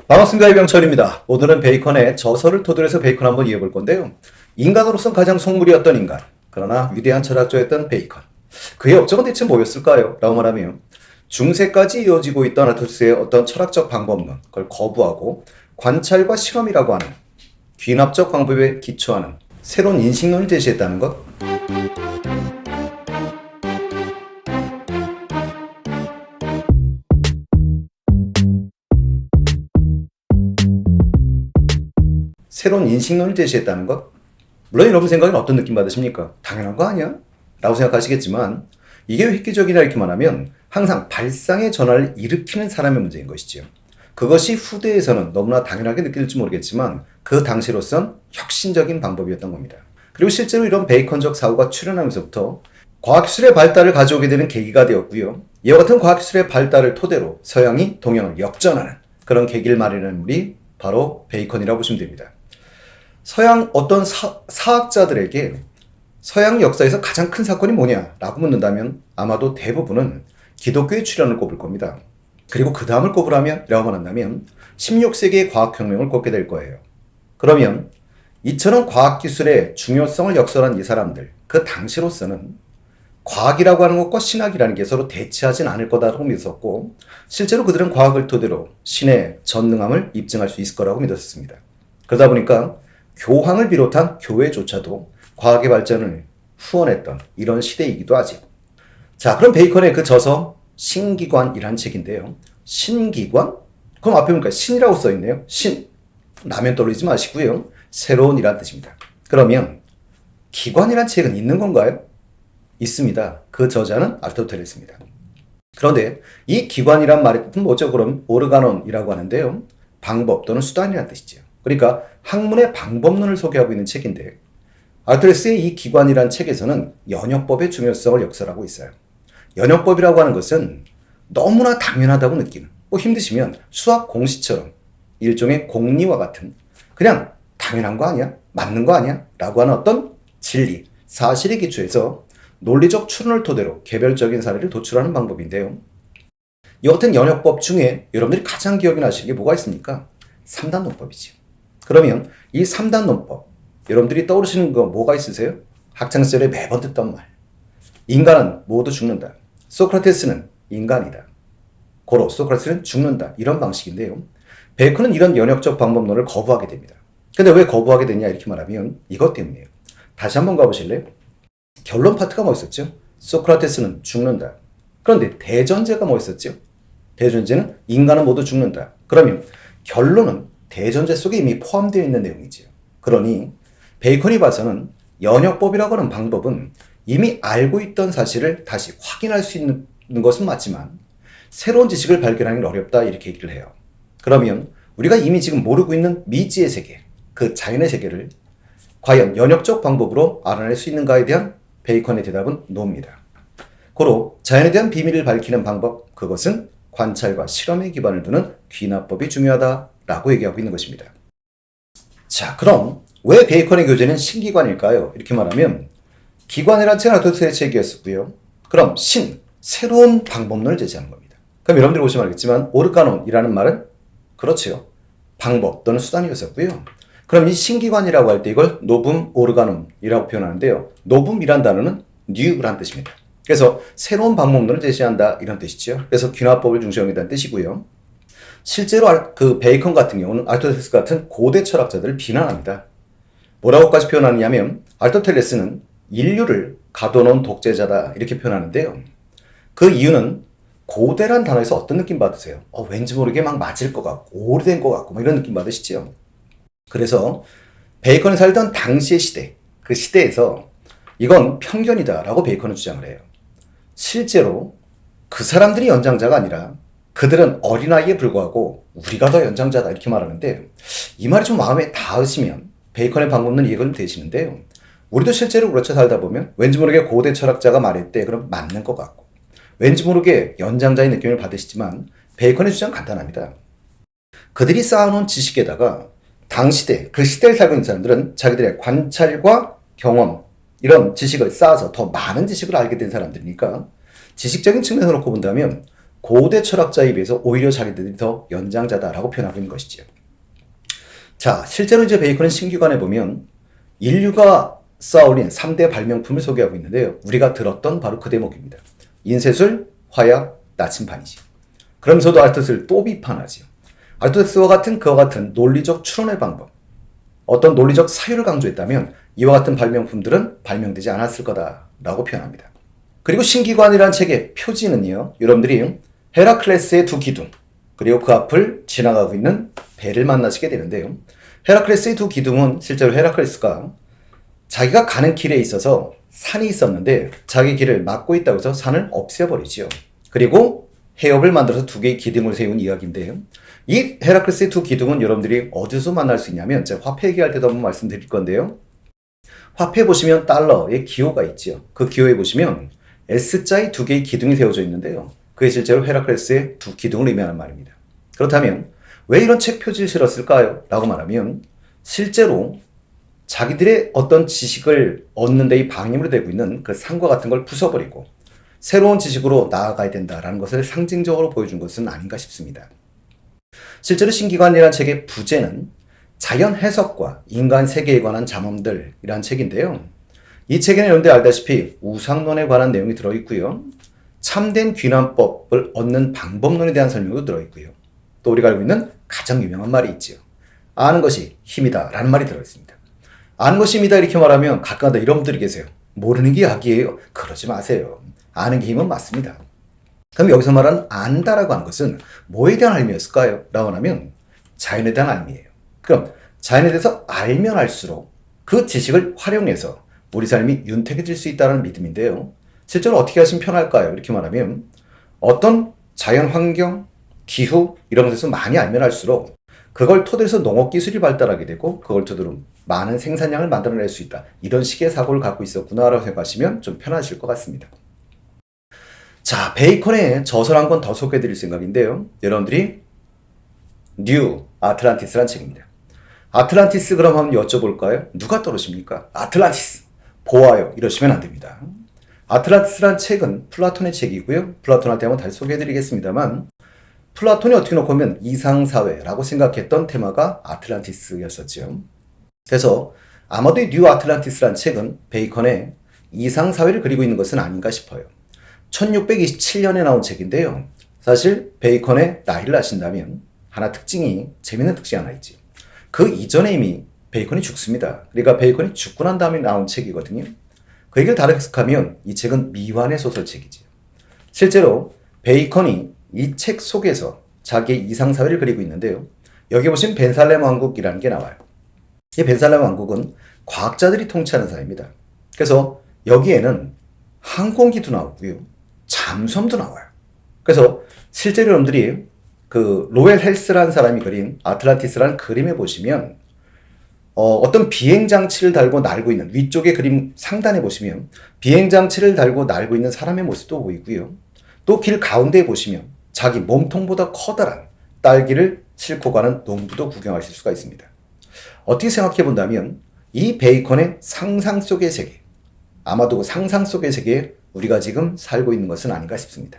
반갑습니다. 이병철입니다. 오늘은 베이컨의 저서를 토대로 해서 베이컨 한번 이해해볼 건데요. 인간으로선 가장 속물이었던 인간, 그러나 위대한 철학자였던 베이컨. 그의 업적은 대체 뭐였을까요? 라고 말하면 중세까지 이어지고 있던 아토스의 어떤 철학적 방법론, 그걸 거부하고 관찰과 실험이라고 하는 귀납적 방법에 기초하는 새로운 인식론을 제시했다는 것. 새로운 인식론을 제시했다는 것. 물론 여러분 생각엔 어떤 느낌 받으십니까? 당연한 거 아니야? 라고 생각하시겠지만 이게 왜 획기적이냐 이렇게 말하면 항상 발상의 전환을 일으키는 사람의 문제인 것이지요. 그것이 후대에서는 너무나 당연하게 느껴질지 모르겠지만 그 당시로선 혁신적인 방법이었던 겁니다. 그리고 실제로 이런 베이컨적 사고가 출현하면서부터 과학기술의 발달을 가져오게 되는 계기가 되었고요. 이와 같은 과학기술의 발달을 토대로 서양이 동양을 역전하는 그런 계기를 마련한 인물이 바로 베이컨이라고 보시면 됩니다. 서양 어떤 사학자들에게 서양 역사에서 가장 큰 사건이 뭐냐라고 묻는다면 아마도 대부분은 기독교의 출현을 꼽을 겁니다. 그리고 그 다음을 꼽으라면 라고 말한다면 16세기의 과학혁명을 꼽게 될 거예요. 그러면 이처럼 과학기술의 중요성을 역설한 이 사람들, 그 당시로서는 과학이라고 하는 것과 신학이라는 게 서로 대치하진 않을 거다라고 믿었고 실제로 그들은 과학을 토대로 신의 전능함을 입증할 수 있을 거라고 믿었습니다. 그러다 보니까 교황을 비롯한 교회조차도 과학의 발전을 후원했던 이런 시대이기도 하죠. 자, 그럼 베이컨의 그 저서 신기관이라는 책인데요. 신기관? 그럼 앞에 보니까 신이라고 써있네요. 신. 라면 떠올리지 마시고요. 새로운이라는 뜻입니다. 그러면 기관이라는 책은 있는 건가요? 있습니다. 그 저자는 아리스토텔레스입니다. 그런데 이 기관이란 말의 뜻은 뭐죠? 그럼 오르가논이라고 하는데요. 방법 또는 수단이라는 뜻이죠. 그러니까 학문의 방법론을 소개하고 있는 책인데 아리스토텔레스의 이 기관이라는 책에서는 연역법의 중요성을 역설하고 있어요. 연역법이라고 하는 것은 너무나 당연하다고 느끼는, 힘드시면 수학 공식처럼 일종의 공리와 같은 그냥 당연한 거 아니야? 맞는 거 아니야? 라고 하는 어떤 진리, 사실에 기초해서 논리적 추론을 토대로 개별적인 사례를 도출하는 방법인데요. 여하튼 연역법 중에 여러분들이 가장 기억이 나시는 게 뭐가 있습니까? 3단 논법이죠. 그러면 이 3단 논법, 여러분들이 떠오르시는 거 뭐가 있으세요? 학창시절에 매번 듣던 말. 인간은 모두 죽는다. 소크라테스는 인간이다. 고로 소크라테스는 죽는다. 이런 방식인데요. 베이컨은 이런 연역적 방법론을 거부하게 됩니다. 근데 왜 거부하게 되냐 이렇게 말하면 이것 때문이에요. 다시 한번 가보실래요? 결론 파트가 뭐 있었죠? 소크라테스는 죽는다. 그런데 대전제가 뭐 있었죠? 대전제는 인간은 모두 죽는다. 그러면 결론은 대전제 속에 이미 포함되어 있는 내용이지요. 그러니 베이컨이 봐서는 연역법이라고 하는 방법은 이미 알고 있던 사실을 다시 확인할 수 있는 것은 맞지만 새로운 지식을 발견하기는 어렵다 이렇게 얘기를 해요. 그러면 우리가 이미 지금 모르고 있는 미지의 세계, 그 자연의 세계를 과연 연역적 방법으로 알아낼 수 있는가에 대한 베이컨의 대답은 노입니다. 고로 자연에 대한 비밀을 밝히는 방법, 그것은 관찰과 실험에 기반을 두는 귀납법이 중요하다라고 얘기하고 있는 것입니다. 자, 그럼 왜 베이컨의 교재는 신기관일까요? 이렇게 말하면 기관이란 책은 아리스토텔의 책이었었고요. 그럼 새로운 방법론을 제시하는 겁니다. 그럼 여러분들이 보시면 알겠지만 오르가논이라는 말은 그렇지요. 방법 또는 수단이었었고요. 그럼 이 신기관이라고 할 때 이걸 노붐 오르가눔이라고 표현하는데요. 노붐이란 단어는 뉴란 뜻입니다. 그래서 새로운 방법론을 제시한다 이런 뜻이죠. 그래서 귀납법을 중시하는 뜻이고요. 실제로 그 베이컨 같은 경우는 아리스토텔레스 같은 고대 철학자들을 비난합니다. 뭐라고까지 표현하느냐면 아리스토텔레스는 인류를 가둬놓은 독재자다 이렇게 표현하는데요. 그 이유는 고대란 단어에서 어떤 느낌 받으세요? 왠지 모르게 막 맞을 것 같고 오래된 것 같고 이런 느낌 받으시죠? 그래서 베이컨이 살던 당시의 시대, 그 시대에서 이건 편견이다라고 베이컨은 주장을 해요. 실제로 그 사람들이 연장자가 아니라 그들은 어린아이에 불과하고 우리가 더 연장자다 이렇게 말하는데 이 말이 좀 마음에 닿으시면 베이컨의 방법론 이해가 되시는데요. 우리도 실제로 그렇게 살다 보면 왠지 모르게 고대 철학자가 말했대 그럼 맞는 것 같고 왠지 모르게 연장자의 느낌을 받으시지만 베이컨의 주장은 간단합니다. 그들이 쌓아놓은 지식에다가 당시대, 그 시대를 살고 있는 사람들은 자기들의 관찰과 경험, 이런 지식을 쌓아서 더 많은 지식을 알게 된 사람들이니까 지식적인 측면으로 놓고 본다면 고대 철학자에 비해서 오히려 자기들이 더 연장자다라고 표현하고 있는 것이지요. 자, 실제로 이제 베이컨의 신기관에 보면 인류가 쌓아올린 3대 발명품을 소개하고 있는데요. 우리가 들었던 바로 그 대목입니다. 인쇄술, 화약, 나침판이지. 그러면서도 아리스토텔을 또 비판하지요. 아리스토텔스와 그와 같은 논리적 추론의 방법, 어떤 논리적 사유를 강조했다면 이와 같은 발명품들은 발명되지 않았을 거다라고 표현합니다. 그리고 신기관이라는 책의 표지는요, 여러분들이 헤라클레스의 두 기둥, 그리고 그 앞을 지나가고 있는 배를 만나시게 되는데요. 헤라클레스의 두 기둥은 실제로 헤라클레스가 자기가 가는 길에 있어서 산이 있었는데 자기 길을 막고 있다고 해서 산을 없애버리지요. 그리고 해협을 만들어서 두 개의 기둥을 세운 이야기인데요. 이 헤라클레스의 두 기둥은 여러분들이 어디서 만날 수 있냐면 제가 화폐 얘기할 때도 한번 말씀드릴 건데요. 화폐 보시면 달러의 기호가 있지요. 그 기호에 보시면 S자의 두 개의 기둥이 세워져 있는데요. 그게 실제로 헤라클레스의 두 기둥을 의미하는 말입니다. 그렇다면 왜 이런 책 표지를 실었을까요? 라고 말하면 실제로 자기들의 어떤 지식을 얻는 데의 방임으로 되고 있는 그 산과 같은 걸 부숴버리고 새로운 지식으로 나아가야 된다라는 것을 상징적으로 보여준 것은 아닌가 싶습니다. 실제로 신기관이라는 책의 부제는 자연 해석과 인간 세계에 관한 잠언들이라는 책인데요. 이 책에는 여러분들 알다시피 우상론에 관한 내용이 들어있고요. 참된 귀남법을 얻는 방법론에 대한 설명도 들어있고요. 또 우리가 알고 있는 가장 유명한 말이 있지요. 아는 것이 힘이다 라는 말이 들어있습니다. 아는 것이 힘이다 이렇게 말하면 가끔가다 이런 분들이 계세요. 모르는 게 약이에요. 그러지 마세요. 아는 게 힘은 맞습니다. 그럼 여기서 말하는 안다라고 하는 것은 뭐에 대한 알미였을까요? 라고 하면 자연에 대한 알미예요. 그럼 자연에 대해서 알면 알수록 그 지식을 활용해서 우리 삶이 윤택해질 수 있다는 믿음인데요. 실제로 어떻게 하시면 편할까요? 이렇게 말하면 어떤 자연 환경, 기후 이런 것에서 많이 알면 알수록 그걸 토대로 해서 농업기술이 발달하게 되고 그걸 토대로 많은 생산량을 만들어낼 수 있다. 이런 식의 사고를 갖고 있었구나라고 생각하시면 좀 편하실 것 같습니다. 자, 베이컨의 저설 한 권 더 소개해드릴 생각인데요. 여러분들이 뉴 아틀란티스라는 책입니다. 아틀란티스 그럼 한번 여쭤볼까요? 누가 떠오르십니까? 아틀란티스 보아요 이러시면 안 됩니다. 아틀란티스라는 책은 플라톤의 책이고요. 플라톤한테 한번 다시 소개해드리겠습니다만 플라톤이 어떻게 놓고 보면 이상사회라고 생각했던 테마가 아틀란티스였었죠. 그래서 아마도 이 뉴 아틀란티스라는 책은 베이컨의 이상사회를 그리고 있는 것은 아닌가 싶어요. 1627년에 나온 책인데요. 사실 베이컨의 나이를 아신다면 하나 재밌는 특징이 하나 있지. 그 이전에 이미 베이컨이 죽습니다. 그러니까 베이컨이 죽고 난 다음에 나온 책이거든요. 그 얘기를 다르게 해석하면 이 책은 미완의 소설책이지요. 실제로 베이컨이 이 책 속에서 자기의 이상사회를 그리고 있는데요. 여기 보시면 벤살렘 왕국이라는 게 나와요. 이 벤살렘 왕국은 과학자들이 통치하는 사회입니다. 그래서 여기에는 항공기도 나오고요. 잠수함도 나와요. 그래서 실제로 여러분들이 그 로엘 헬스라는 사람이 그린 아틀란티스라는 그림에 보시면 어떤 비행장치를 달고 날고 있는 위쪽의 그림 상단에 보시면 비행장치를 달고 날고 있는 사람의 모습도 보이고요. 또 길 가운데에 보시면 자기 몸통보다 커다란 딸기를 싣고 가는 농부도 구경하실 수가 있습니다. 어떻게 생각해 본다면 이 베이컨의 상상 속의 세계, 아마도 그 상상 속의 세계에 우리가 지금 살고 있는 것은 아닌가 싶습니다.